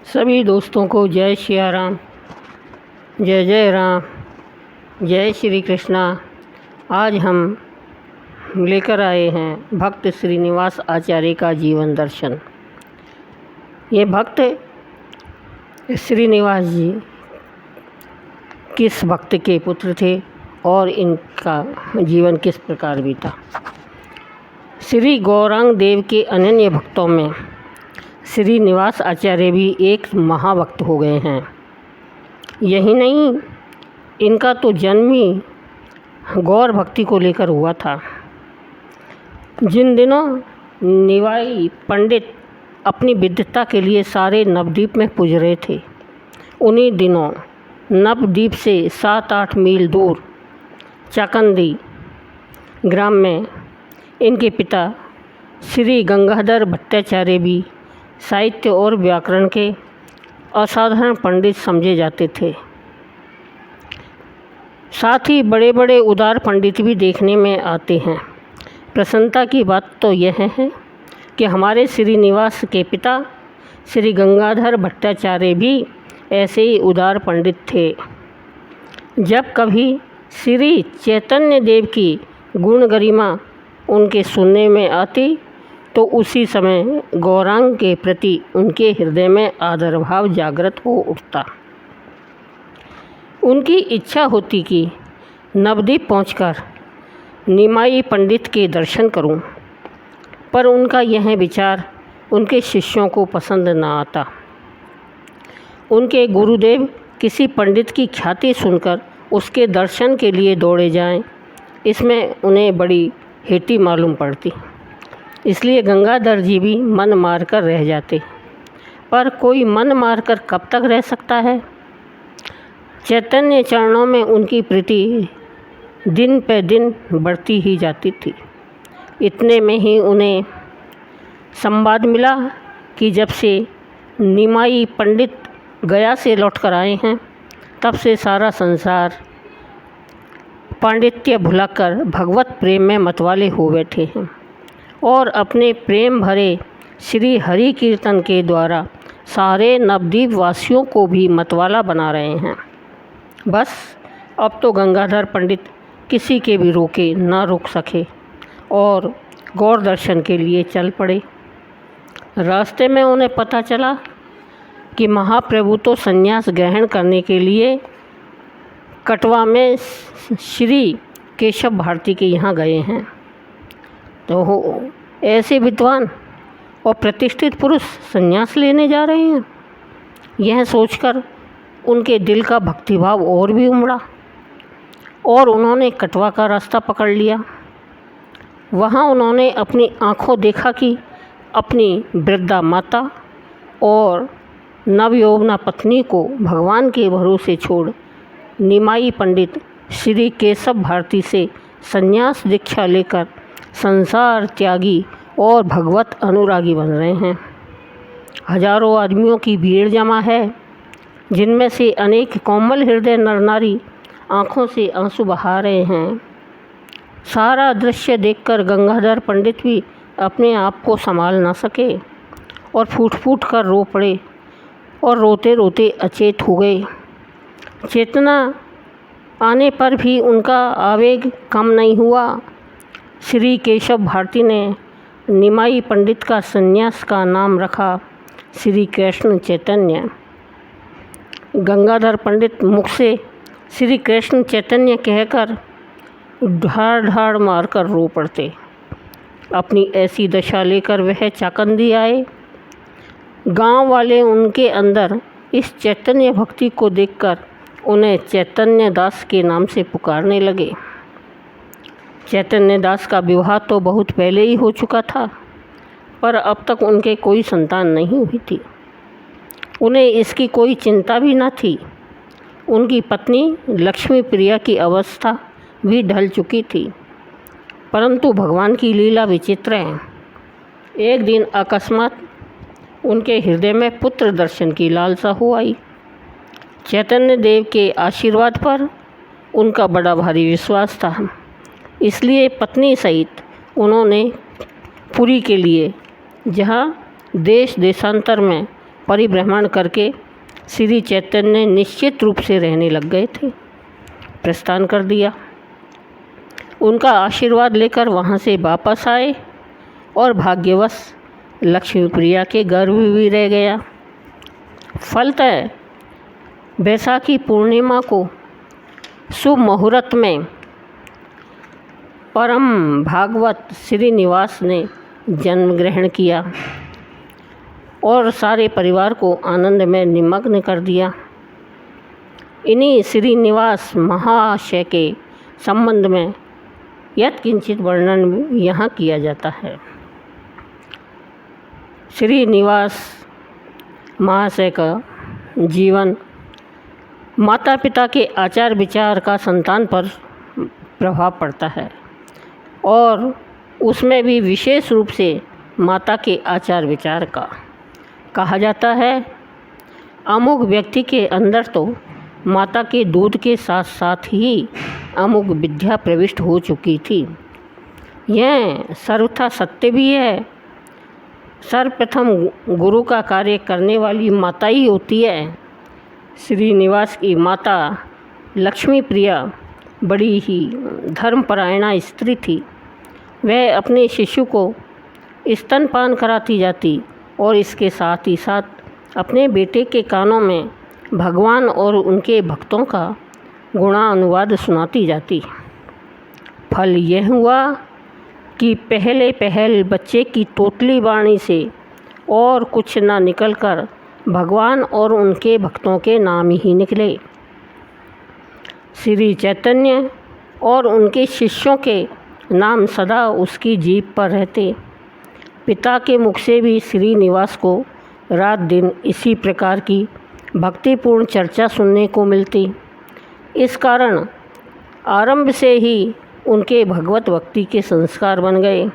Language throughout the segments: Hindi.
सभी दोस्तों को जय सिया राम, जय जय राम, जय श्री कृष्णा। आज हम लेकर आए हैं भक्त श्रीनिवास आचार्य का जीवन दर्शन। ये भक्त श्रीनिवास जी किस भक्त के पुत्र थे और इनका जीवन किस प्रकार बीता। श्री गौरांग देव के अनन्य भक्तों में श्रीनिवास आचार्य भी एक महाभक्त हो गए हैं। यही नहीं, इनका तो जन्म ही गौर भक्ति को लेकर हुआ था। जिन दिनों निवाई पंडित अपनी विद्वता के लिए सारे नवद्वीप में पूज रहे थे, उन्हीं दिनों नवद्वीप से 7-8 मील दूर चाकंदी ग्राम में इनके पिता श्री गंगाधर भट्टाचार्य भी साहित्य और व्याकरण के असाधारण पंडित समझे जाते थे। साथ ही बड़े बड़े उदार पंडित भी देखने में आते हैं। प्रसन्नता की बात तो यह है कि हमारे श्रीनिवास के पिता श्री गंगाधर भट्टाचार्य भी ऐसे ही उदार पंडित थे। जब कभी श्री चैतन्य देव की गुण गरिमा उनके सुनने में आती तो उसी समय गौरांग के प्रति उनके हृदय में आदर भाव जागृत हो उठता। उनकी इच्छा होती कि नवद्वीप पहुंचकर निमाई पंडित के दर्शन करूं, पर उनका यह विचार उनके शिष्यों को पसंद न आता। उनके गुरुदेव किसी पंडित की ख्याति सुनकर उसके दर्शन के लिए दौड़े जाएं, इसमें उन्हें बड़ी हेटी मालूम पड़ती। इसलिए गंगाधर जी भी मन मार कर रह जाते। पर कोई मन मार कर कब तक रह सकता है। चैतन्य चरणों में उनकी प्रीति दिन पे दिन बढ़ती ही जाती थी। इतने में ही उन्हें संवाद मिला कि जब से निमाई पंडित गया से लौट कर आए हैं, तब से सारा संसार पांडित्य भुलाकर भगवत प्रेम में मतवाले हो बैठे हैं और अपने प्रेम भरे श्री हरि कीर्तन के द्वारा सारे नवद्वीप वासियों को भी मतवाला बना रहे हैं। बस अब तो गंगाधर पंडित किसी के भी रोके ना रोक सके और गौर दर्शन के लिए चल पड़े। रास्ते में उन्हें पता चला कि महाप्रभु तो संन्यास ग्रहण करने के लिए कटवा में श्री केशव भारती के यहाँ गए हैं। तो ऐसे विद्वान और प्रतिष्ठित पुरुष संन्यास लेने जा रहे हैं। यह सोचकर उनके दिल का भक्तिभाव और भी उमड़ा और उन्होंने कटवा का रास्ता पकड़ लिया। वहाँ उन्होंने अपनी आँखों देखा कि अपनी वृद्धा माता और नवयौवना पत्नी को भगवान के भरोसे छोड़ निमाई पंडित श्री केशव भारती से संन्यास दीक्षा लेकर संसार त्यागी और भगवत अनुरागी बन रहे हैं। हजारों आदमियों की भीड़ जमा है, जिनमें से अनेक कोमल हृदय नर नारी आँखों से आंसू बहा रहे हैं। सारा दृश्य देखकर गंगाधर पंडित भी अपने आप को संभाल ना सके और फूट फूट कर रो पड़े और रोते रोते अचेत हो गए। चेतना आने पर भी उनका आवेग कम नहीं हुआ। श्री केशव भारती ने निमाई पंडित का संन्यास का नाम रखा श्री कृष्ण चैतन्य। गंगाधर पंडित मुख से श्री कृष्ण चैतन्य कहकर ढाड़ ढाड़ मारकर रो पड़ते। अपनी ऐसी दशा लेकर वह चाकंदी आए। गांव वाले उनके अंदर इस चैतन्य भक्ति को देखकर उन्हें चैतन्य दास के नाम से पुकारने लगे। चैतन्य दास का विवाह तो बहुत पहले ही हो चुका था, पर अब तक उनके कोई संतान नहीं हुई थी। उन्हें इसकी कोई चिंता भी न थी। उनकी पत्नी लक्ष्मी प्रिया की अवस्था भी ढल चुकी थी, परंतु भगवान की लीला विचित्र है। एक दिन अकस्मात उनके हृदय में पुत्र दर्शन की लालसा हो आई। चैतन्य देव के आशीर्वाद पर उनका बड़ा भारी विश्वास था, इसलिए पत्नी सहित उन्होंने पुरी के लिए, जहाँ देश देशांतर में परिभ्रमण करके श्री चैतन्य निश्चित रूप से रहने लग गए थे। प्रस्थान कर दिया। उनका आशीर्वाद लेकर वहाँ से वापस आए और भाग्यवश लक्ष्मी प्रिया के गर्भ भी रह गया। फलतः बैसाखी पूर्णिमा को शुभ मुहूर्त में परम भागवत श्रीनिवास ने जन्म ग्रहण किया और सारे परिवार को आनंद में निमग्न कर दिया। इन्हीं श्रीनिवास महाशय के संबंध में यत्किंचित वर्णन यहाँ किया जाता है। श्रीनिवास महाशय का जीवन माता पिता के आचार विचार का संतान पर प्रभाव पड़ता है और उसमें भी विशेष रूप से माता के आचार विचार का। कहा जाता है अमुक व्यक्ति के अंदर तो माता के दूध के साथ साथ ही अमुक विद्या प्रविष्ट हो चुकी थी। यह सर्वथा सत्य भी है। सर्वप्रथम गुरु का कार्य करने वाली माता ही होती है। श्रीनिवास की माता लक्ष्मी प्रिया बड़ी ही धर्मपरायणा स्त्री थी। वह अपने शिशु को स्तनपान कराती जाती और इसके साथ ही साथ अपने बेटे के कानों में भगवान और उनके भक्तों का गुणानुवाद सुनाती जाती। फल यह हुआ कि पहल बच्चे की तोतली वाणी से और कुछ न निकलकर भगवान और उनके भक्तों के नाम ही निकले। श्री चैतन्य और उनके शिष्यों के नाम सदा उसकी जीभ पर रहते। पिता के मुख से भी श्रीनिवास को रात दिन इसी प्रकार की भक्तिपूर्ण चर्चा सुनने को मिलती। इस कारण आरंभ से ही उनके भगवत भक्ति के संस्कार बन गए।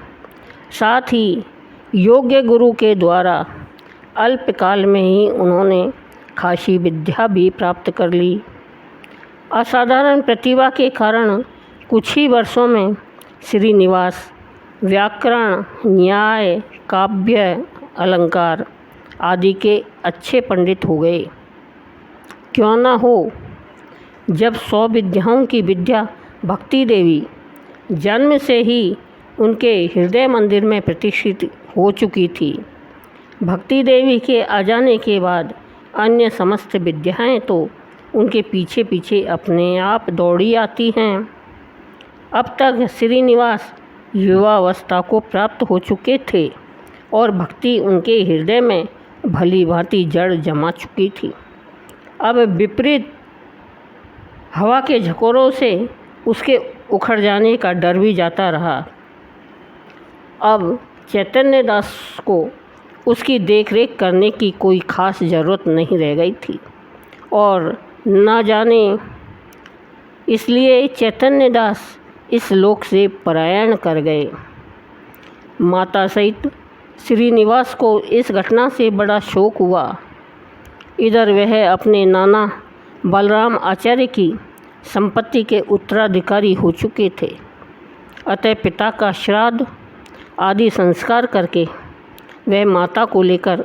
साथ ही योग्य गुरु के द्वारा अल्पकाल में ही उन्होंने खासी विद्या भी प्राप्त कर ली। असाधारण प्रतिभा के कारण कुछ ही वर्षों में श्रीनिवास व्याकरण, न्याय, काव्य, अलंकार आदि के अच्छे पंडित हो गए। क्यों न हो, जब 100 विद्याओं की विद्या भक्ति देवी जन्म से ही उनके हृदय मंदिर में प्रतिष्ठित हो चुकी थी। भक्ति देवी के आ जाने के बाद अन्य समस्त विद्याएं तो उनके पीछे पीछे अपने आप दौड़ी आती हैं। अब तक श्रीनिवास युवावस्था को प्राप्त हो चुके थे और भक्ति उनके हृदय में भली भांति जड़ जमा चुकी थी। अब विपरीत हवा के झकोरों से उसके उखड़ जाने का डर भी जाता रहा। अब चैतन्य दास को उसकी देखरेख करने की कोई खास ज़रूरत नहीं रह गई थी और न जाने इसलिए चैतन्य दास इस लोक से पलायन कर गए। माता सहित श्रीनिवास को इस घटना से बड़ा शोक हुआ। इधर वह अपने नाना बलराम आचार्य की संपत्ति के उत्तराधिकारी हो चुके थे। अतः पिता का श्राद्ध आदि संस्कार करके वह माता को लेकर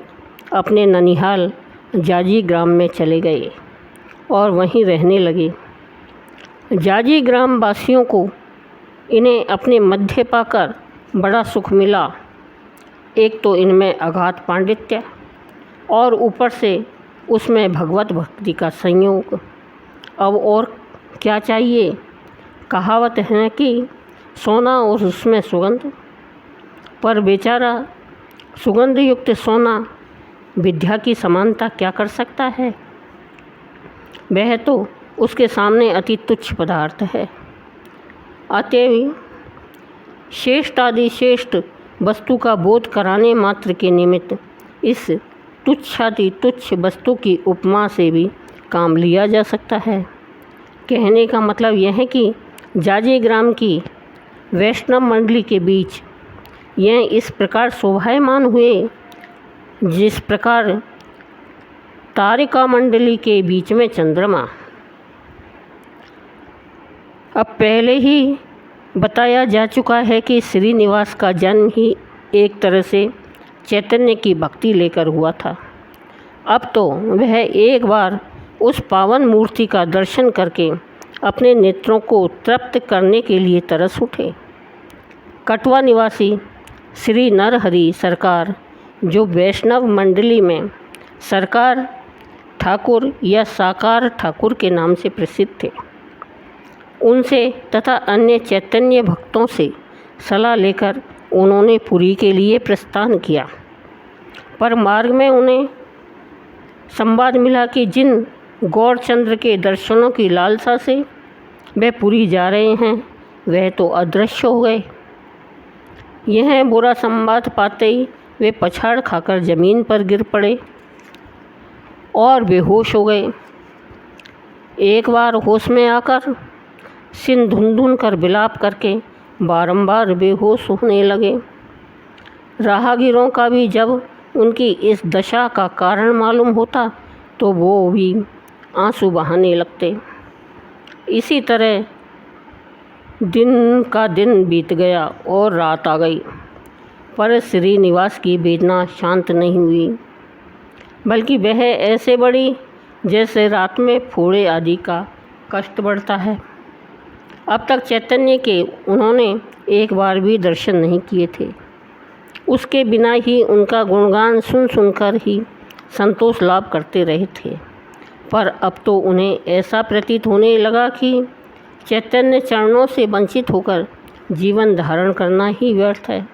अपने ननिहाल जाजी ग्राम में चले गए और वहीं रहने लगे। जाजी ग्राम वासियों को इन्हें अपने मध्य पाकर बड़ा सुख मिला। एक तो इनमें अगाध पांडित्य और ऊपर से उसमें भगवत भक्ति का संयोग। अब और क्या चाहिए। कहावत है कि सोना और उसमें सुगंध, पर बेचारा सुगंध युक्त सोना विद्या की समानता क्या कर सकता है। वह तो उसके सामने अति तुच्छ पदार्थ है। अतएव श्रेष्ठ वस्तु का बोध कराने मात्र के निमित्त इस तुच्छाति तुच्छ वस्तु की उपमा से भी काम लिया जा सकता है। कहने का मतलब यह है कि जाजी ग्राम की वैष्णव मंडली के बीच यह इस प्रकार शोभायमान हुए जिस प्रकार तारिका मंडली के बीच में चंद्रमा। अब पहले ही बताया जा चुका है कि श्रीनिवास का जन्म ही एक तरह से चैतन्य की भक्ति लेकर हुआ था। अब तो वह एक बार उस पावन मूर्ति का दर्शन करके अपने नेत्रों को तृप्त करने के लिए तरस उठे। कटवा निवासी श्री नरहरि सरकार, जो वैष्णव मंडली में सरकार ठाकुर या साकार ठाकुर के नाम से प्रसिद्ध थे, उनसे तथा अन्य चैतन्य भक्तों से सलाह लेकर उन्होंने पुरी के लिए प्रस्थान किया। पर मार्ग में उन्हें संवाद मिला कि जिन गौरचंद्र के दर्शनों की लालसा से वे पुरी जा रहे हैं वह तो अदृश्य हो गए। यह बुरा संवाद पाते ही वे पछाड़ खाकर जमीन पर गिर पड़े और बेहोश हो गए। एक बार होश में आकर सिर धुन कर विलाप करके बारंबार बेहोश होने लगे। राहगीरों का भी जब उनकी इस दशा का कारण मालूम होता तो वो भी आंसू बहाने लगते। इसी तरह दिन का दिन बीत गया और रात आ गई, पर श्रीनिवास की वेदना शांत नहीं हुई, बल्कि वह ऐसे बढ़ी जैसे रात में फोड़े आदि का कष्ट बढ़ता है। अब तक चैतन्य के उन्होंने एक बार भी दर्शन नहीं किए थे। उसके बिना ही उनका गुणगान सुन सुनकर ही संतोष लाभ करते रहे थे, पर अब तो उन्हें ऐसा प्रतीत होने लगा कि चैतन्य चरणों से वंचित होकर जीवन धारण करना ही व्यर्थ है।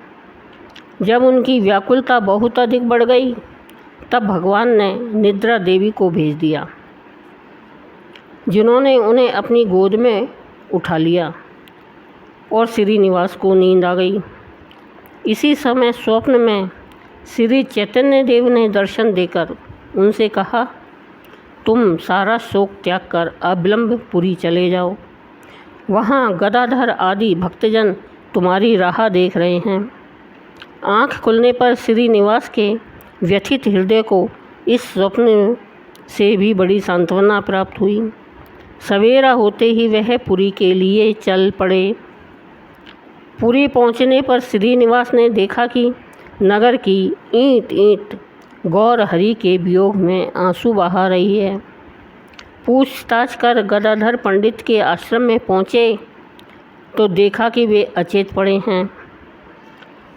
जब उनकी व्याकुलता बहुत अधिक बढ़ गई तब भगवान ने निद्रा देवी को भेज दिया, जिन्होंने उन्हें अपनी गोद में उठा लिया और श्रीनिवास को नींद आ गई। इसी समय स्वप्न में श्री चैतन्य देव ने दर्शन देकर उनसे कहा, तुम सारा शोक त्याग कर अविलंब पुरी चले जाओ। वहाँ गदाधर आदि भक्तजन तुम्हारी राह देख रहे हैं। आँख खुलने पर श्रीनिवास के व्यथित हृदय को इस स्वप्न से भी बड़ी सांत्वना प्राप्त हुई। सवेरा होते ही वह पुरी के लिए चल पड़े। पुरी पहुँचने पर श्रीनिवास ने देखा कि नगर की ईंट ईंट गौर हरि के वियोग में आंसू बहा रही है। पूछताछ कर गदाधर पंडित के आश्रम में पहुँचे तो देखा कि वे अचेत पड़े हैं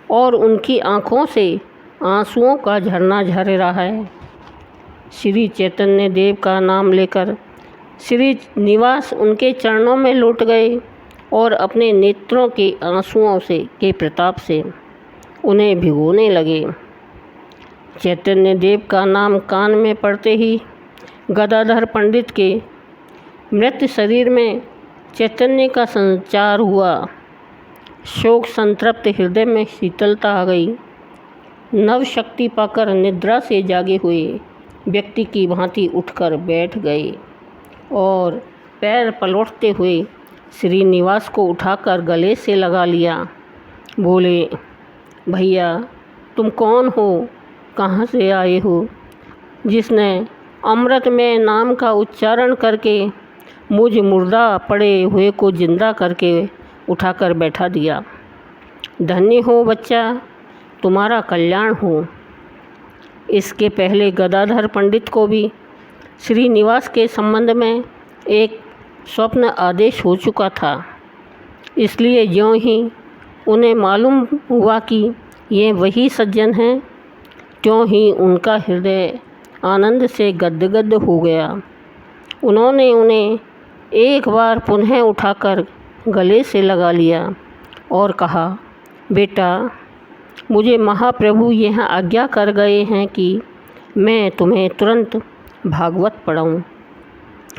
और उनकी आँखों से आंसुओं का झरना झर रहा है। श्री चैतन्य देव का नाम लेकर श्रीनिवास उनके चरणों में लौट गए और अपने नेत्रों के आंसुओं के प्रताप से उन्हें भिगोने लगे। चैतन्य देव का नाम कान में पड़ते ही गदाधर पंडित के मृत शरीर में चैतन्य का संचार हुआ। शोक संतृप्त हृदय में शीतलता आ गई। नव शक्ति पाकर निद्रा से जागे हुए व्यक्ति की भांति उठकर बैठ गए और पैर पलटते हुए श्रीनिवास को उठाकर गले से लगा लिया। बोले, भैया तुम कौन हो, कहाँ से आए हो, जिसने अमृत में नाम का उच्चारण करके मुझ मुर्दा पड़े हुए को जिंदा करके उठाकर बैठा दिया। धन्य हो बच्चा, तुम्हारा कल्याण हो। इसके पहले गदाधर पंडित को भी श्रीनिवास के संबंध में एक स्वप्न आदेश हो चुका था, इसलिए ज्यों ही उन्हें मालूम हुआ कि ये वही सज्जन हैं, त्यों ही उनका हृदय आनंद से गदगद हो गया। उन्होंने उन्हें एक बार पुनः उठाकर गले से लगा लिया और कहा, बेटा मुझे महाप्रभु यह आज्ञा कर गए हैं कि मैं तुम्हें तुरंत भागवत पढ़ाऊँ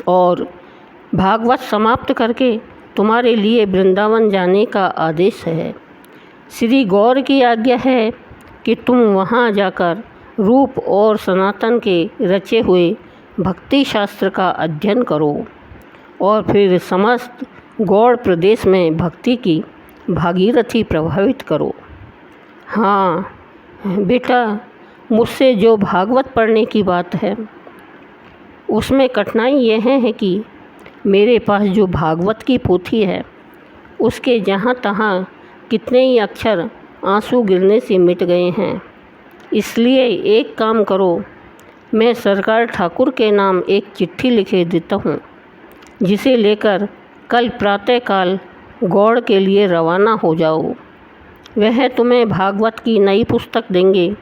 और भागवत समाप्त करके तुम्हारे लिए वृंदावन जाने का आदेश है। श्री गौर की आज्ञा है कि तुम वहाँ जाकर रूप और सनातन के रचे हुए भक्ति शास्त्र का अध्ययन करो और फिर समस्त गौड़ प्रदेश में भक्ति की भागीरथी प्रभावित करो। हाँ बेटा, मुझसे जो भागवत पढ़ने की बात है उसमें कठिनाई यह है कि मेरे पास जो भागवत की पोथी है उसके जहाँ तहाँ कितने ही अक्षर आंसू गिरने से मिट गए हैं। इसलिए एक काम करो, मैं सरकार ठाकुर के नाम एक चिट्ठी लिखे देता हूँ, जिसे लेकर कल प्रातःकाल गौड़ के लिए रवाना हो जाओ। वह तुम्हें भागवत की नई पुस्तक देंगे,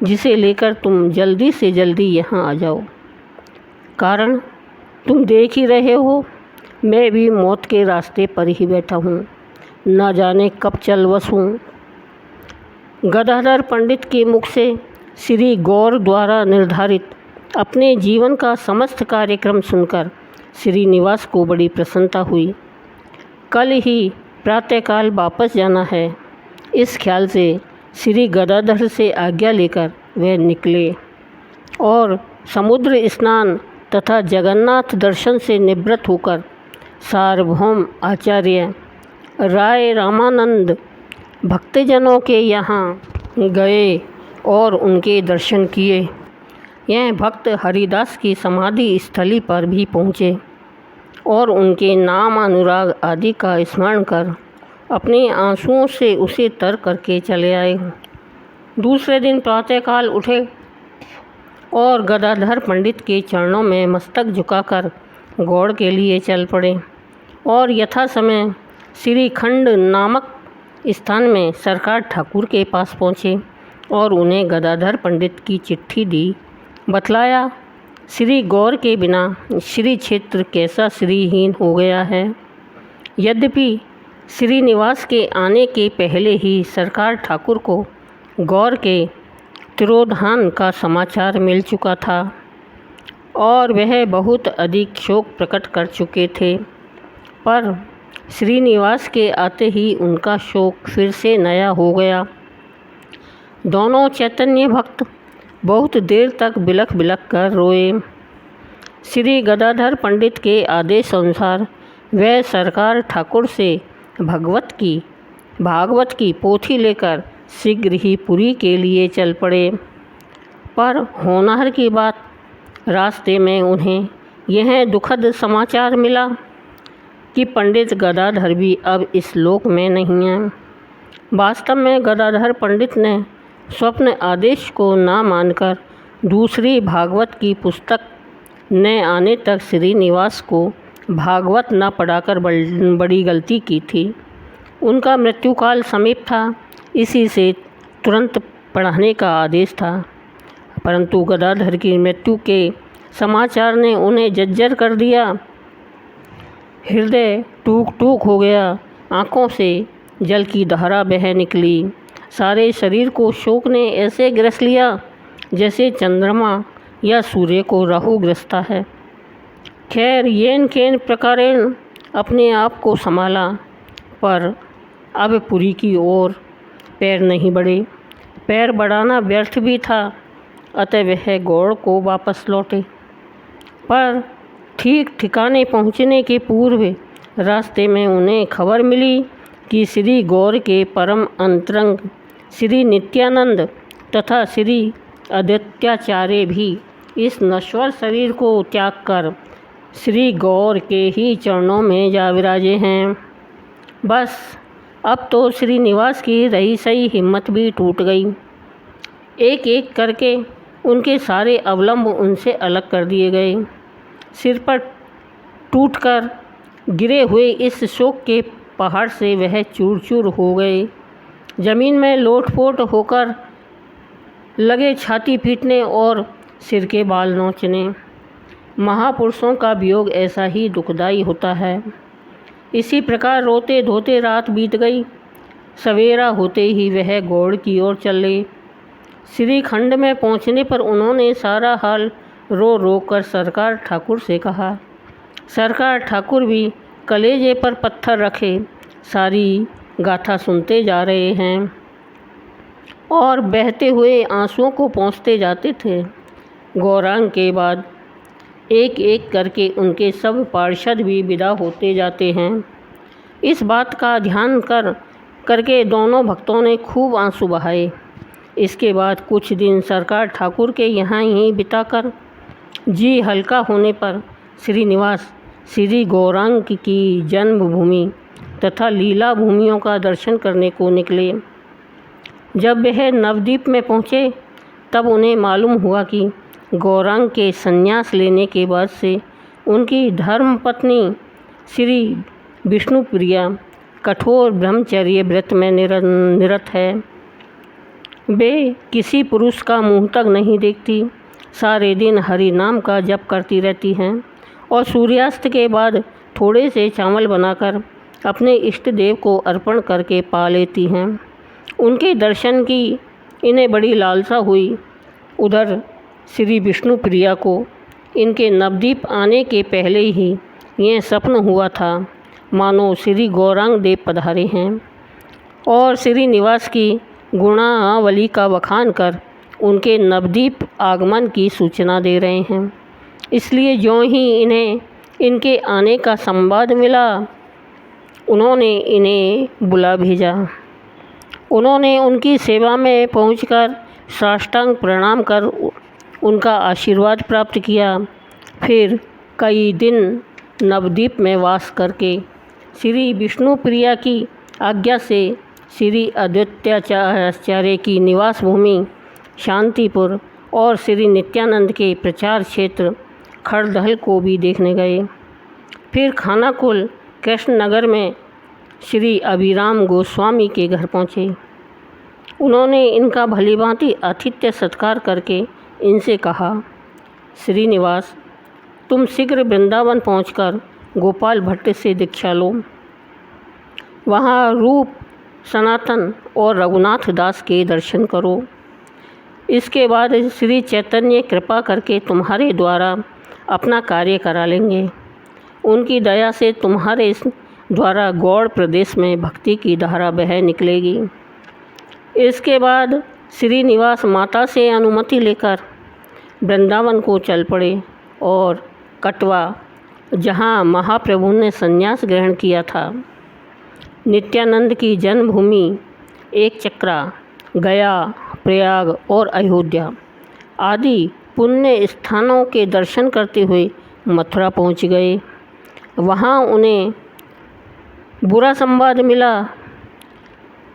जिसे लेकर तुम जल्दी से जल्दी यहाँ आ जाओ। कारण तुम देख ही रहे हो, मैं भी मौत के रास्ते पर ही बैठा हूँ, न जाने कब चल बसूँ। गदाधर पंडित के मुख से श्री गौर द्वारा निर्धारित अपने जीवन का समस्त कार्यक्रम सुनकर श्रीनिवास को बड़ी प्रसन्नता हुई। कल ही प्रातःकाल वापस जाना है, इस ख्याल से श्री गदाधर से आज्ञा लेकर वे निकले और समुद्र स्नान तथा जगन्नाथ दर्शन से निवृत्त होकर सार्वभौम आचार्य राय रामानंद भक्तजनों के यहाँ गए और उनके दर्शन किए। यह भक्त हरिदास की समाधि स्थली पर भी पहुँचे और उनके नाम अनुराग आदि का स्मरण कर अपने आंसुओं से उसे तर करके चले आए। दूसरे दिन प्रातःकाल उठे और गदाधर पंडित के चरणों में मस्तक झुकाकर गौड़ के लिए चल पड़े और यथा समय श्रीखंड नामक स्थान में सरकार ठाकुर के पास पहुँचे और उन्हें गदाधर पंडित की चिट्ठी दी। बतलाया, श्री गौर के बिना श्री क्षेत्र कैसा श्रीहीन हो गया है। यद्यपि श्रीनिवास के आने के पहले ही सरकार ठाकुर को गौर के तिरोधान का समाचार मिल चुका था और वह बहुत अधिक शोक प्रकट कर चुके थे, पर श्रीनिवास के आते ही उनका शोक फिर से नया हो गया। दोनों चैतन्य भक्त बहुत देर तक बिलख बिलख कर रोए। श्री गदाधर पंडित के आदेश अनुसार वह सरकार ठाकुर से भागवत की पोथी लेकर शीघ्र ही पुरी के लिए चल पड़े। पर होनहार की बात, रास्ते में उन्हें यह दुखद समाचार मिला कि पंडित गदाधर भी अब इस लोक में नहीं हैं। वास्तव में गदाधर पंडित ने स्वप्न आदेश को न मानकर दूसरी भागवत की पुस्तक न आने तक श्रीनिवास को भागवत न पढ़ाकर बड़ी गलती की थी। उनका मृत्युकाल समीप था, इसी से तुरंत पढ़ाने का आदेश था, परंतु गदाधर की मृत्यु के समाचार ने उन्हें जर्जर कर दिया। हृदय टूक टूक हो गया, आँखों से जल की धारा बह निकली। सारे शरीर को शोक ने ऐसे ग्रस लिया जैसे चंद्रमा या सूर्य को राहु ग्रसता है। खैर येन केन प्रकारेण अपने आप को संभाला, पर अब पुरी की ओर पैर नहीं बढ़े। पैर बढ़ाना व्यर्थ भी था, अतः वह गौड़ को वापस लौटे। पर ठीक ठिकाने पहुंचने के पूर्व रास्ते में उन्हें खबर मिली कि श्री गौर के परम अंतरंग श्री नित्यानंद तथा श्री आदित्याचार्य भी इस नश्वर शरीर को त्याग कर श्री गौर के ही चरणों में जा विराजे हैं। बस अब तो श्रीनिवास की रही सही हिम्मत भी टूट गई। एक एक करके उनके सारे अवलंब उनसे अलग कर दिए गए। सिर पर टूटकर गिरे हुए इस शोक के पहाड़ से वह चूर चूर हो गए। ज़मीन में लोटपोट होकर लगे छाती पीटने और सिर के बाल नोचने। महापुरुषों का वियोग ऐसा ही दुखदाई होता है। इसी प्रकार रोते धोते रात बीत गई। सवेरा होते ही वह गौड़ की ओर चले। श्रीखंड में पहुंचने पर उन्होंने सारा हाल रो रो कर सरकार ठाकुर से कहा। सरकार ठाकुर भी कलेजे पर पत्थर रखे सारी गाथा सुनते जा रहे हैं और बहते हुए आंसुओं को पोंछते जाते थे। गौरांग के बाद एक एक करके उनके सब पार्षद भी विदा होते जाते हैं। इस बात का ध्यान करके दोनों भक्तों ने खूब आंसू बहाए। इसके बाद कुछ दिन सरकार ठाकुर के यहाँ ही बिताकर जी हल्का होने पर श्रीनिवास श्री गौरांग की जन्मभूमि तथा लीला भूमियों का दर्शन करने को निकले। जब वह नवद्वीप में पहुँचे तब उन्हें मालूम हुआ कि गौरांग के संन्यास लेने के बाद से उनकी धर्मपत्नी श्री विष्णुप्रिया कठोर ब्रह्मचर्य व्रत में निरत है। वे किसी पुरुष का मुंह तक नहीं देखती, सारे दिन हरि नाम का जप करती रहती हैं और सूर्यास्त के बाद थोड़े से चावल बनाकर अपने इष्ट देव को अर्पण करके पा लेती हैं। उनके दर्शन की इन्हें बड़ी लालसा हुई। उधर श्री विष्णुप्रिया को इनके नवद्वीप आने के पहले ही यह स्वप्न हुआ था मानो श्री गौरांग देव पधारे हैं और श्रीनिवास की गुणावली का बखान कर उनके नवद्वीप आगमन की सूचना दे रहे हैं। इसलिए ज्यों ही इन्हें इनके आने का संवाद मिला, उन्होंने इन्हें बुला भेजा। उन्होंने उनकी सेवा में पहुंचकर साष्टांग प्रणाम कर उनका आशीर्वाद प्राप्त किया। फिर कई दिन नवद्वीप में वास करके श्री विष्णुप्रिया की आज्ञा से श्री अद्वैताचार्य की निवास भूमि शांतिपुर और श्री नित्यानंद के प्रचार क्षेत्र खड़दहल को भी देखने गए। फिर खानाकुल कृष्णनगर में श्री अभिराम गोस्वामी के घर पहुँचे। उन्होंने इनका भलीभांति आतिथ्य सत्कार करके इनसे कहा, श्रीनिवास, तुम शीघ्र वृंदावन पहुंचकर गोपाल भट्ट से दीक्षा लो। वहाँ रूप सनातन और रघुनाथ दास के दर्शन करो। इसके बाद श्री चैतन्य कृपा करके तुम्हारे द्वारा अपना कार्य करा लेंगे। उनकी दया से तुम्हारे द्वारा गौड़ प्रदेश में भक्ति की धारा बह निकलेगी। इसके बाद श्रीनिवास माता से अनुमति लेकर वृंदावन को चल पड़े और कटवा, जहाँ महाप्रभु ने संन्यास ग्रहण किया था, नित्यानंद की जन्मभूमि, एक चक्रा, गया, प्रयाग और अयोध्या आदि पुण्य स्थानों के दर्शन करते हुए मथुरा पहुँच गए। वहाँ उन्हें बुरा संवाद मिला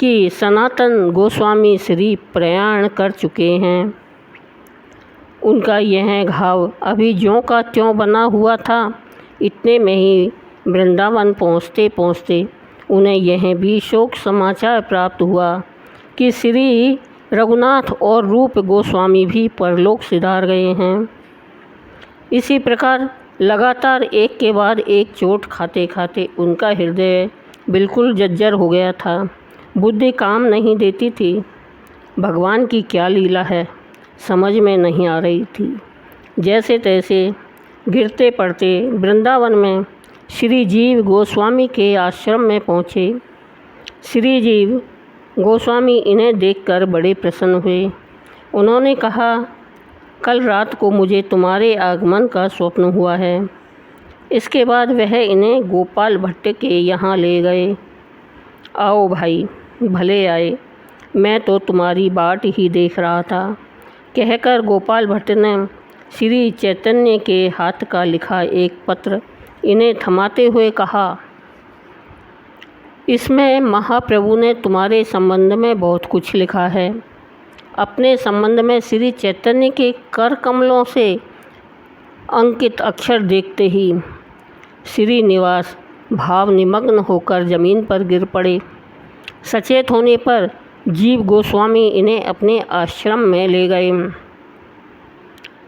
कि सनातन गोस्वामी श्री प्रयाण कर चुके हैं। उनका यह घाव अभी ज्यों का त्यों बना हुआ था। इतने में ही वृंदावन पहुँचते पहुँचते उन्हें यह भी शोक समाचार प्राप्त हुआ कि श्री रघुनाथ और रूप गोस्वामी भी परलोक सिधार गए हैं। इसी प्रकार लगातार एक के बाद एक चोट खाते खाते उनका हृदय बिल्कुल जर्जर हो गया था। बुद्धि काम नहीं देती थी। भगवान की क्या लीला है समझ में नहीं आ रही थी। जैसे तैसे गिरते पड़ते वृंदावन में श्री जीव गोस्वामी के आश्रम में पहुँचे। श्री जीव गोस्वामी इन्हें देखकर बड़े प्रसन्न हुए। उन्होंने कहा, कल रात को मुझे तुम्हारे आगमन का स्वप्न हुआ है। इसके बाद वह इन्हें गोपाल भट्ट के यहाँ ले गए। आओ भाई, भले आए, मैं तो तुम्हारी बाट ही देख रहा था, कहकर गोपाल भट्ट ने श्री चैतन्य के हाथ का लिखा एक पत्र इन्हें थमाते हुए कहा, इसमें महाप्रभु ने तुम्हारे संबंध में बहुत कुछ लिखा है। अपने संबंध में श्री चैतन्य के कर कमलों से अंकित अक्षर देखते ही श्रीनिवास भाव निमग्न होकर जमीन पर गिर पड़े। सचेत होने पर जीव गोस्वामी इन्हें अपने आश्रम में ले गए।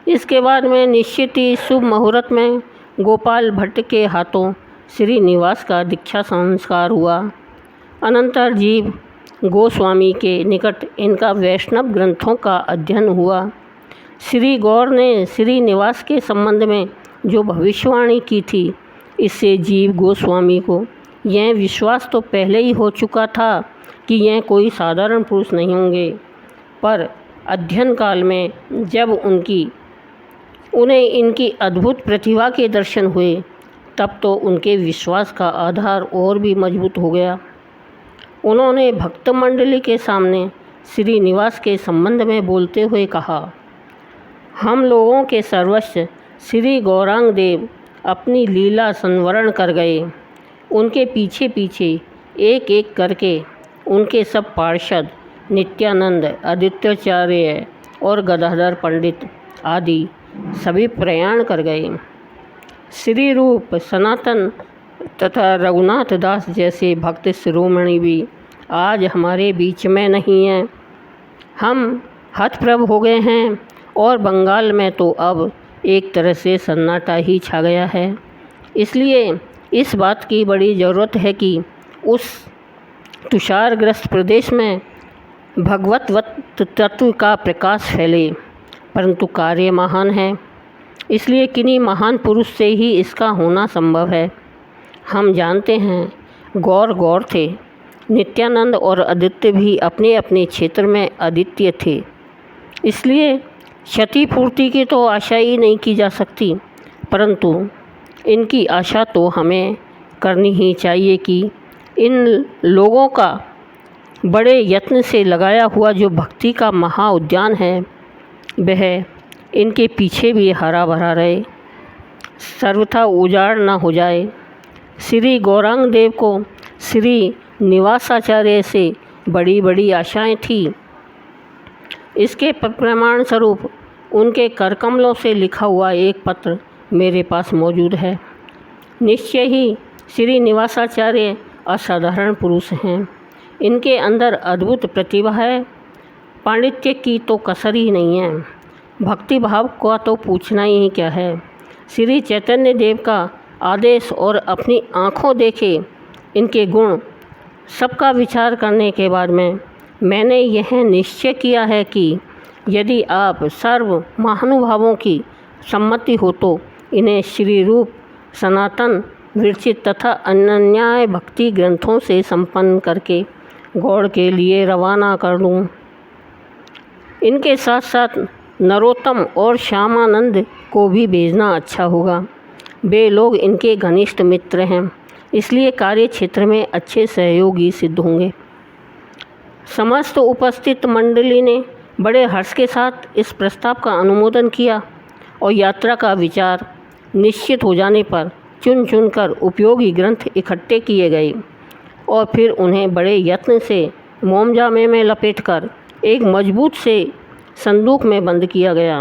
इसके बाद में निश्चित ही शुभ मुहूर्त में गोपाल भट्ट के हाथों श्रीनिवास का दीक्षा संस्कार हुआ। अनंतर जीव गोस्वामी के निकट इनका वैष्णव ग्रंथों का अध्ययन हुआ। श्री गौर ने श्रीनिवास के संबंध में जो भविष्यवाणी की थी, इससे जीव गोस्वामी को यह विश्वास तो पहले ही हो चुका था कि यह कोई साधारण पुरुष नहीं होंगे, पर अध्ययन काल में जब उन्हें इनकी अद्भुत प्रतिभा के दर्शन हुए, तब तो उनके विश्वास का आधार और भी मजबूत हो गया। उन्होंने भक्त मंडली के सामने श्रीनिवास के संबंध में बोलते हुए कहा, हम लोगों के सर्वस्व श्री गौरांग देव अपनी लीला संवरण कर गए। उनके पीछे पीछे एक एक करके उनके सब पार्षद नित्यानंद, आदित्याचार्य और गदाधर पंडित आदि सभी प्रयाण कर गए। श्री रूप सनातन तथा रघुनाथ दास जैसे भक्त शिरोमणि भी आज हमारे बीच में नहीं हैं। हम हतप्रभ हो गए हैं और बंगाल में तो अब एक तरह से सन्नाटा ही छा गया है। इसलिए इस बात की बड़ी ज़रूरत है कि उस तुषारग्रस्त प्रदेश में भगवत तत्व का प्रकाश फैले, परंतु कार्य महान है, इसलिए किन्हीं महान पुरुष से ही इसका होना संभव है। हम जानते हैं गौर थे, नित्यानंद और आदित्य भी अपने अपने क्षेत्र में अद्वितीय थे, इसलिए क्षतिपूर्ति की तो आशा ही नहीं की जा सकती, परंतु इनकी आशा तो हमें करनी ही चाहिए कि इन लोगों का बड़े यत्न से लगाया हुआ जो भक्ति का महाउद्यान है वह इनके पीछे भी हरा भरा रहे, सर्वथा उजाड़ न हो जाए। श्री गौरांग देव को श्री निवासाचार्य से बड़ी बड़ी आशाएं थी। इसके प्रमाण स्वरूप उनके करकमलों से लिखा हुआ एक पत्र मेरे पास मौजूद है। निश्चय ही श्री निवासाचार्य असाधारण पुरुष हैं। इनके अंदर अद्भुत प्रतिभा है, पांडित्य की तो कसर ही नहीं है, भक्ति भाव का तो पूछना ही क्या है। श्री चैतन्य देव का आदेश और अपनी आँखों देखे इनके गुण सबका विचार करने के बाद में मैंने यह निश्चय किया है कि यदि आप सर्व महानुभावों की सम्मति हो तो इन्हें श्री रूप सनातन विरचित तथा अनन्याय भक्ति ग्रंथों से संपन्न करके गौड़ के लिए रवाना कर दूँ। इनके साथ साथ नरोत्तम और श्यामानंद को भी भेजना अच्छा होगा। वे लोग इनके घनिष्ठ मित्र हैं, इसलिए कार्य क्षेत्र में अच्छे सहयोगी सिद्ध होंगे। समस्त उपस्थित मंडली ने बड़े हर्ष के साथ इस प्रस्ताव का अनुमोदन किया और यात्रा का विचार निश्चित हो जाने पर चुन चुनकर उपयोगी ग्रंथ इकट्ठे किए गए और फिर उन्हें बड़े यत्न से मोमजामे में लपेटकर एक मजबूत से संदूक में बंद किया गया।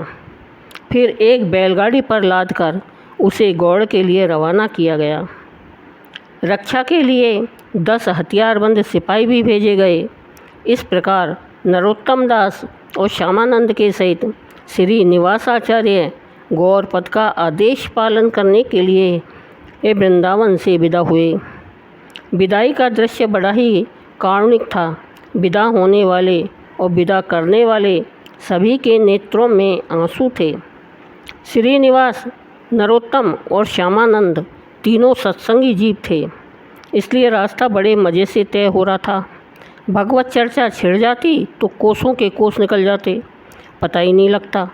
फिर एक बैलगाड़ी पर लादकर उसे गौड़ के लिए रवाना किया गया। रक्षा के लिए 10 हथियारबंद सिपाही भी भेजे गए। इस प्रकार नरोत्तम दास और श्यामानंद के सहित श्री निवासाचार्य गौर पद का आदेश पालन करने के लिए वृंदावन से विदा हुए। विदाई का दृश्य बड़ा ही कारुणिक था। विदा होने वाले और विदा करने वाले सभी के नेत्रों में आंसू थे। श्रीनिवास, नरोत्तम और श्यामानंद तीनों सत्संगी जीव थे, इसलिए रास्ता बड़े मज़े से तय हो रहा था। भगवत चर्चा छिड़ जाती तो कोसों के कोस निकल जाते, पता ही नहीं लगता,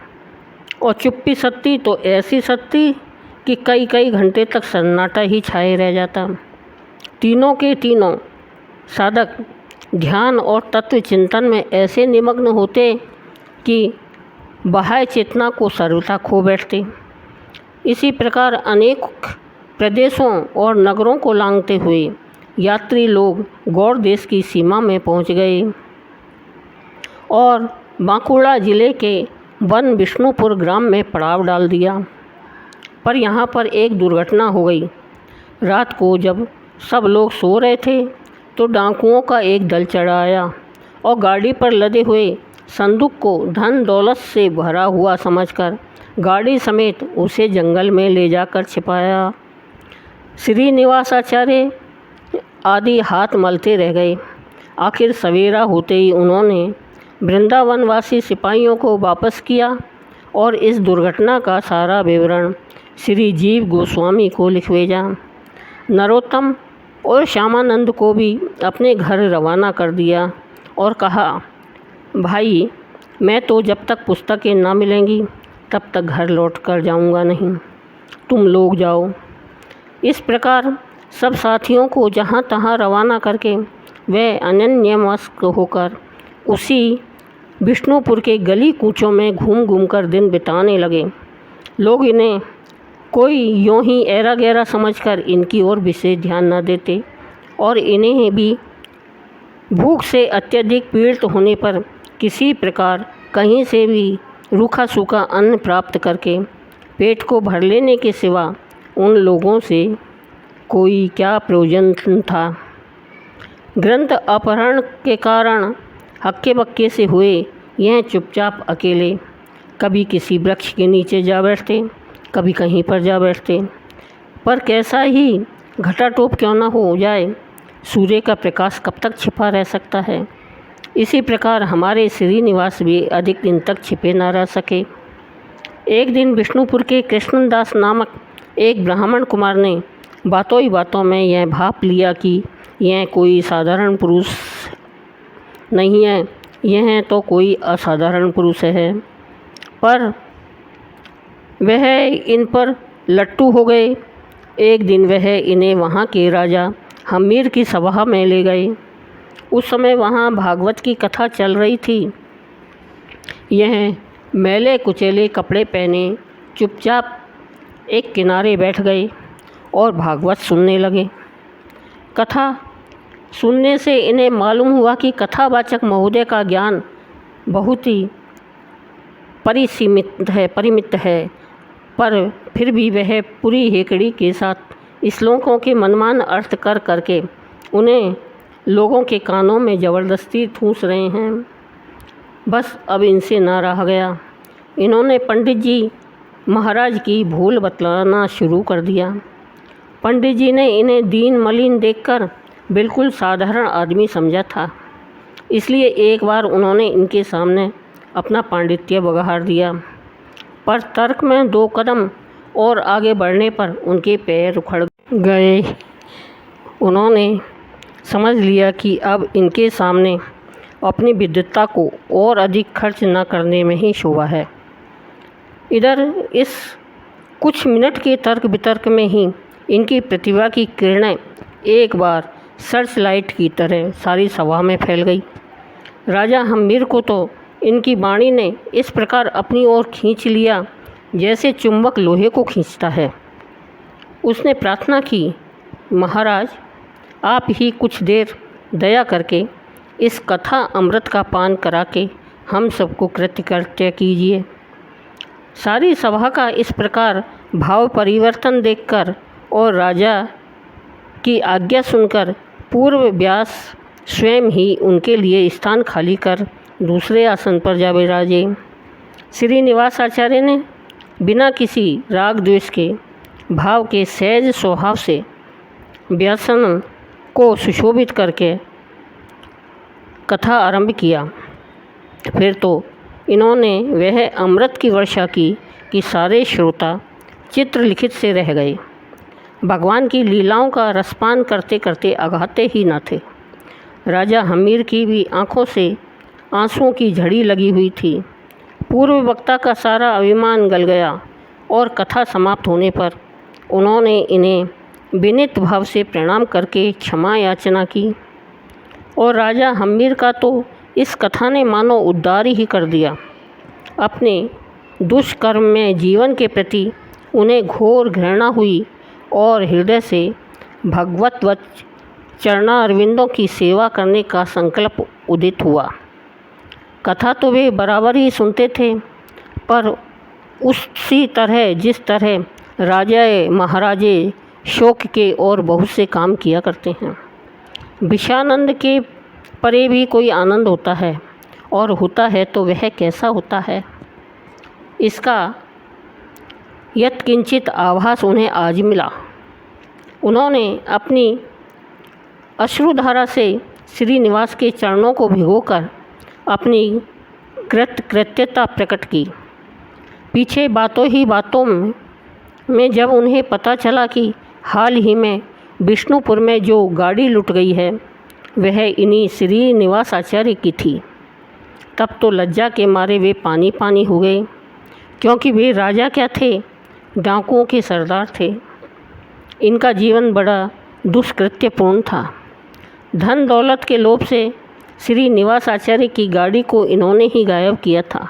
और चुप्पी सत्ती तो ऐसी सत्ती कि कई कई घंटे तक सन्नाटा ही छाए रह जाता। तीनों के तीनों साधक ध्यान और तत्व चिंतन में ऐसे निमग्न होते कि बाह्य चेतना को सर्वथा खो बैठते। इसी प्रकार अनेक प्रदेशों और नगरों को लांघते हुए यात्री लोग गौड़ देश की सीमा में पहुंच गए और बांकुड़ा जिले के वन विष्णुपुर ग्राम में पड़ाव डाल दिया। पर यहाँ पर एक दुर्घटना हो गई। रात को जब सब लोग सो रहे थे तो डाकुओं का एक दल चढ़ा आया और गाड़ी पर लदे हुए संदूक को धन दौलत से भरा हुआ समझकर गाड़ी समेत उसे जंगल में ले जाकर छिपाया। श्रीनिवासाचार्य आदि हाथ मलते रह गए। आखिर सवेरा होते ही उन्होंने वृंदावनवासी सिपाहियों को वापस किया और इस दुर्घटना का सारा विवरण श्री जीव गोस्वामी को लिख भेजा। नरोत्तम और श्यामानंद को भी अपने घर रवाना कर दिया और कहा, भाई मैं तो जब तक पुस्तकें ना मिलेंगी तब तक घर लौट कर जाऊँगा नहीं, तुम लोग जाओ। इस प्रकार सब साथियों को जहाँ तहाँ रवाना करके वह अन्यमनस्क होकर उसी विष्णुपुर के गली कूचों में घूम घूम कर दिन बिताने लगे। लोग इन्हें कोई यूँ ही ऐरा गैरा समझकर इनकी ओर विशेष ध्यान न देते और इन्हें भी भूख से अत्यधिक पीड़ित होने पर किसी प्रकार कहीं से भी रूखा सूखा अन्न प्राप्त करके पेट को भर लेने के सिवा उन लोगों से कोई क्या प्रयोजन था। ग्रंथ अपहरण के कारण हक्के बक्के से हुए यह चुपचाप अकेले कभी किसी वृक्ष के नीचे जा बैठते, कभी कहीं पर जा बैठते। पर कैसा ही घटाटोप क्यों न हो जाए, सूर्य का प्रकाश कब तक छिपा रह सकता है। इसी प्रकार हमारे श्रीनिवास भी अधिक दिन तक छिपे न रह सके। एक दिन विष्णुपुर के कृष्णदास नामक एक ब्राह्मण कुमार ने बातों ही बातों में यह भाप लिया कि यह कोई साधारण पुरुष नहीं है, यह तो कोई असाधारण पुरुष है। पर वह इन पर लट्टू हो गए। एक दिन वह इन्हें वहाँ के राजा हम्मीर की सभा में ले गए। उस समय वहाँ भागवत की कथा चल रही थी। यह मैले कुचेले कपड़े पहने चुपचाप एक किनारे बैठ गए और भागवत सुनने लगे। कथा सुनने से इन्हें मालूम हुआ कि कथावाचक महोदय का ज्ञान बहुत ही परिमित है, पर फिर भी वह पूरी हेकड़ी के साथ श्लोकों के मनमान अर्थ कर करके उन्हें लोगों के कानों में ज़बरदस्ती ठूंस रहे हैं। बस अब इनसे ना रहा गया। इन्होंने पंडित जी महाराज की भूल बतलाना शुरू कर दिया। पंडित जी ने इन्हें दीन मलिन देखकर बिल्कुल साधारण आदमी समझा था, इसलिए एक बार उन्होंने इनके सामने अपना पांडित्य बघार दिया। पर तर्क में 2 कदम और आगे बढ़ने पर उनके पैर उखड़ गए। उन्होंने समझ लिया कि अब इनके सामने अपनी विद्वता को और अधिक खर्च न करने में ही शोभा है। इधर इस कुछ मिनट के तर्क वितर्क में ही इनकी प्रतिभा की किरणें एक बार सर्च लाइट की तरह सारी सभा में फैल गई। राजा हम्मीर को तो इनकी वाणी ने इस प्रकार अपनी ओर खींच लिया जैसे चुंबक लोहे को खींचता है। उसने प्रार्थना की, महाराज आप ही कुछ देर दया करके इस कथा अमृत का पान करा के हम सबको कृतकृत्य कीजिए। सारी सभा का इस प्रकार भाव परिवर्तन देखकर और राजा की आज्ञा सुनकर पूर्व व्यास स्वयं ही उनके लिए स्थान खाली कर दूसरे आसन पर जा विराजे। श्रीनिवास आचार्य ने बिना किसी राग द्वेष के भाव के सहज स्वभाव से व्यासन को सुशोभित करके कथा आरंभ किया। फिर तो इन्होंने वह अमृत की वर्षा की कि सारे श्रोता चित्रलिखित से रह गए। भगवान की लीलाओं का रसपान करते करते अघाते ही न थे। राजा हम्मीर की भी आँखों से आंसुओं की झड़ी लगी हुई थी। पूर्व वक्ता का सारा अभिमान गल गया और कथा समाप्त होने पर उन्होंने इन्हें विनीत भाव से प्रणाम करके क्षमा याचना की। और राजा हम्मीर का तो इस कथा ने मानो उद्धार ही कर दिया। अपने दुष्कर्म में जीवन के प्रति उन्हें घोर घृणा हुई और हृदय से भगवतवत चरणारविंदों की सेवा करने का संकल्प उदित हुआ। कथा तो वे बराबर ही सुनते थे, पर उसी तरह जिस तरह राजाए महाराजे शोक के और बहुत से काम किया करते हैं। विषयानंद के परे भी कोई आनंद होता है, और होता है तो वह कैसा होता है, इसका यत्किंचित आभास उन्हें आज मिला। उन्होंने अपनी अश्रुधारा से श्रीनिवास के चरणों को भिगोकर अपनी कृतज्ञता प्रकट की। पीछे बातों ही बातों में जब उन्हें पता चला कि हाल ही में विष्णुपुर में जो गाड़ी लुट गई है वह इन्हीं श्रीनिवास आचार्य की थी, तब तो लज्जा के मारे वे पानी पानी हो गए, क्योंकि वे राजा क्या थे, डाकुओं के सरदार थे। इनका जीवन बड़ा दुष्कृत्यपूर्ण था। धन दौलत के लोभ से श्रीनिवास आचार्य की गाड़ी को इन्होंने ही गायब किया था,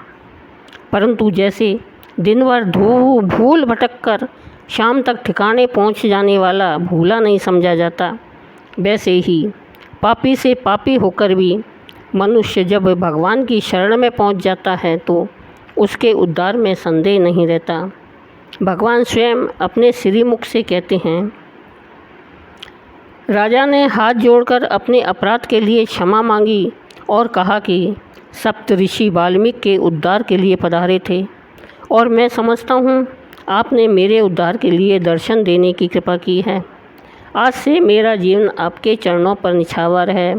परंतु जैसे दिन भर भूल भटक कर शाम तक ठिकाने पहुंच जाने वाला भूला नहीं समझा जाता, वैसे ही पापी से पापी होकर भी मनुष्य जब भगवान की शरण में पहुंच जाता है तो उसके उद्धार में संदेह नहीं रहता। भगवान स्वयं अपने श्रीमुख से कहते हैं, राजा ने हाथ जोड़कर अपने अपराध के लिए क्षमा मांगी और कहा कि सप्तऋषि वाल्मीकि के उद्धार के लिए पधारे थे और मैं समझता हूँ आपने मेरे उद्धार के लिए दर्शन देने की कृपा की है। आज से मेरा जीवन आपके चरणों पर निछावर है।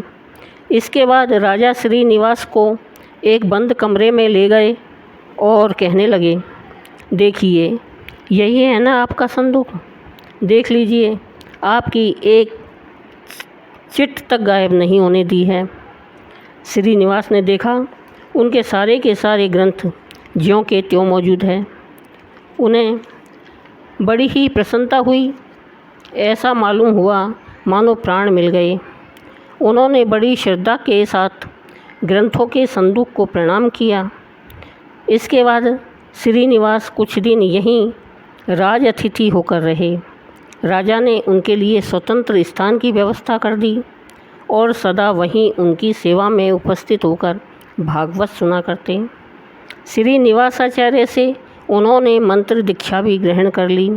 इसके बाद राजा श्रीनिवास को एक बंद कमरे में ले गए और कहने लगे, देखिए यही है ना आपका संदूक, देख लीजिए, आपकी एक चिट तक गायब नहीं होने दी है। श्रीनिवास ने देखा, उनके सारे के सारे ग्रंथ ज्यों के त्यों मौजूद हैं। उन्हें बड़ी ही प्रसन्नता हुई, ऐसा मालूम हुआ मानो प्राण मिल गए। उन्होंने बड़ी श्रद्धा के साथ ग्रंथों के संदूक को प्रणाम किया। इसके बाद श्रीनिवास कुछ दिन यहीं राज अतिथि होकर रहे। राजा ने उनके लिए स्वतंत्र स्थान की व्यवस्था कर दी और सदा वहीं उनकी सेवा में उपस्थित होकर भागवत सुना करते। श्रीनिवासाचार्य से उन्होंने मंत्र दीक्षा भी ग्रहण कर ली।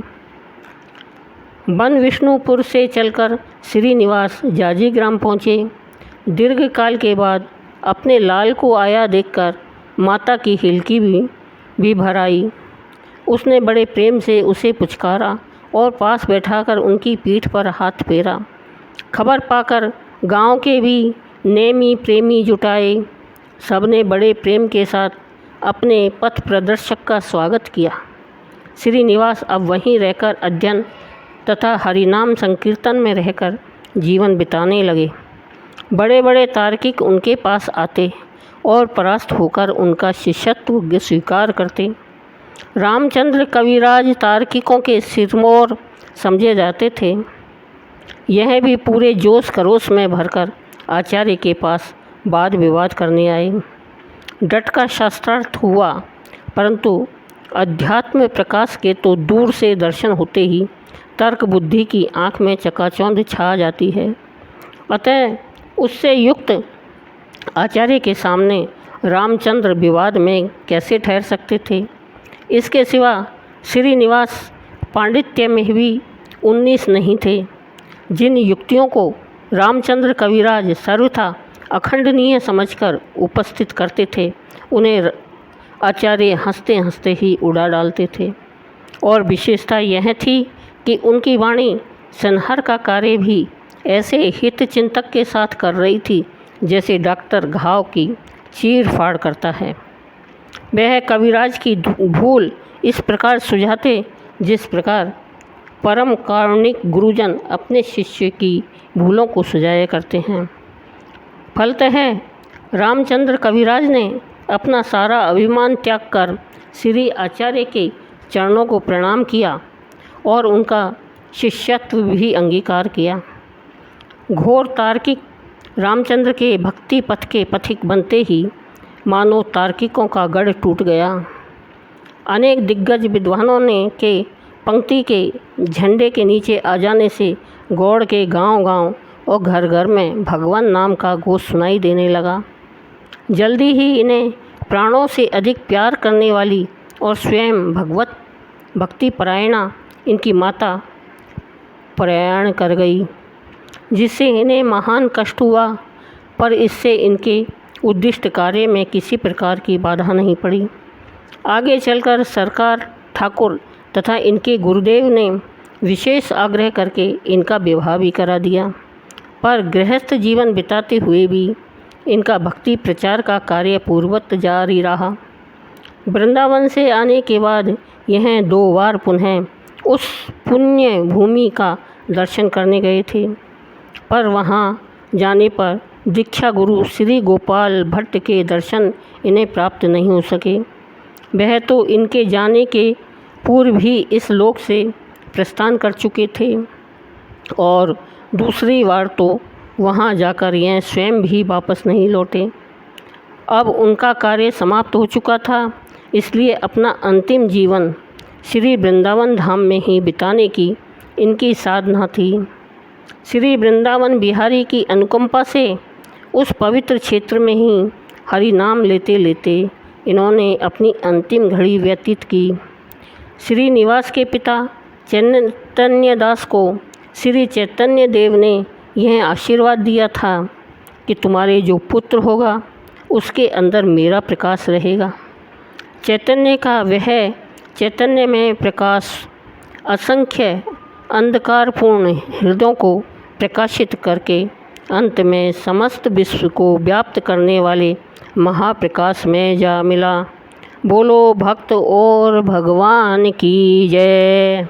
वन विष्णुपुर से चलकर श्रीनिवास जाजीग्राम पहुँचे। दीर्घ काल के बाद अपने लाल को आया देखकर माता की हिलकी भी भर आई। उसने बड़े प्रेम से उसे पुचकारा और पास बैठाकर उनकी पीठ पर हाथ फेरा। खबर पाकर गांव के भी नेमी प्रेमी जुटाए। सबने बड़े प्रेम के साथ अपने पथ प्रदर्शक का स्वागत किया। श्रीनिवास अब वहीं रहकर अध्ययन तथा हरिनाम संकीर्तन में रहकर जीवन बिताने लगे। बड़े बड़े तार्किक उनके पास आते और परास्त होकर उनका शिष्यत्व स्वीकार करते। रामचंद्र कविराज तार्किकों के सिरमौर समझे जाते थे। यह भी पूरे जोश खरोश में भरकर आचार्य के पास वाद विवाद करने आए। डट का शास्त्रार्थ हुआ, परंतु अध्यात्म प्रकाश के तो दूर से दर्शन होते ही तर्क बुद्धि की आँख में चकाचौंध छा जाती है। अतः उससे युक्त आचार्य के सामने रामचंद्र विवाद में कैसे ठहर सकते थे। इसके सिवा श्रीनिवास पांडित्य में भी 19 नहीं थे। जिन युक्तियों को रामचंद्र कविराज सर्वथा अखंडनीय समझकर उपस्थित करते थे, उन्हें आचार्य हंसते हंसते ही उड़ा डालते थे। और विशेषता यह थी कि उनकी वाणी संहार का कार्य भी ऐसे हित चिंतक के साथ कर रही थी जैसे डॉक्टर घाव की चीर फाड़ करता है। वह कविराज की भूल इस प्रकार सुझाते जिस प्रकार परम कारुणिक गुरुजन अपने शिष्य की भूलों को सुझाया करते हैं। फलतः रामचंद्र कविराज ने अपना सारा अभिमान त्याग कर श्री आचार्य के चरणों को प्रणाम किया और उनका शिष्यत्व भी अंगीकार किया। घोर तार्किक रामचंद्र के भक्ति पथ के पथिक बनते ही मानो तार्किकों का गढ़ टूट गया। अनेक दिग्गज विद्वानों ने के पंक्ति के झंडे के नीचे आ जाने से गौड़ के गांव-गांव और घर घर में भगवान नाम का घोष सुनाई देने लगा। जल्दी ही इन्हें प्राणों से अधिक प्यार करने वाली और स्वयं भगवत भक्ति परायणा इनकी माता प्रयाण कर गई, जिससे इन्हें महान कष्ट हुआ, पर इससे इनके उद्दिष्ट कार्य में किसी प्रकार की बाधा नहीं पड़ी। आगे चलकर सरकार ठाकुर तथा इनके गुरुदेव ने विशेष आग्रह करके इनका विवाह भी करा दिया, पर गृहस्थ जीवन बिताते हुए भी इनका भक्ति प्रचार का कार्य पूर्ववत जारी रहा। वृंदावन से आने के बाद यह 2 बार पुनः उस पुण्य भूमि का दर्शन करने गए थे, पर वहाँ जाने पर दीक्षा गुरु श्री गोपाल भट्ट के दर्शन इन्हें प्राप्त नहीं हो सके। वह तो इनके जाने के पूर्व ही इस लोक से प्रस्थान कर चुके थे और दूसरी बार तो वहाँ जाकर यह स्वयं भी वापस नहीं लौटे। अब उनका कार्य समाप्त हो चुका था, इसलिए अपना अंतिम जीवन श्री वृंदावन धाम में ही बिताने की इनकी साधना थी। श्री वृंदावन बिहारी की अनुकंपा से उस पवित्र क्षेत्र में ही हरि नाम लेते लेते इन्होंने अपनी अंतिम घड़ी व्यतीत की। श्रीनिवास के पिता चैतन्य दास को श्री चैतन्य देव ने यह आशीर्वाद दिया था कि तुम्हारे जो पुत्र होगा उसके अंदर मेरा प्रकाश रहेगा। चैतन्य का वह चैतन्य में प्रकाश असंख्य अंधकारपूर्ण हृदयों को प्रकाशित करके अंत में समस्त विश्व को व्याप्त करने वाले महाप्रकाश में जा मिला। बोलो भक्त और भगवान की जय।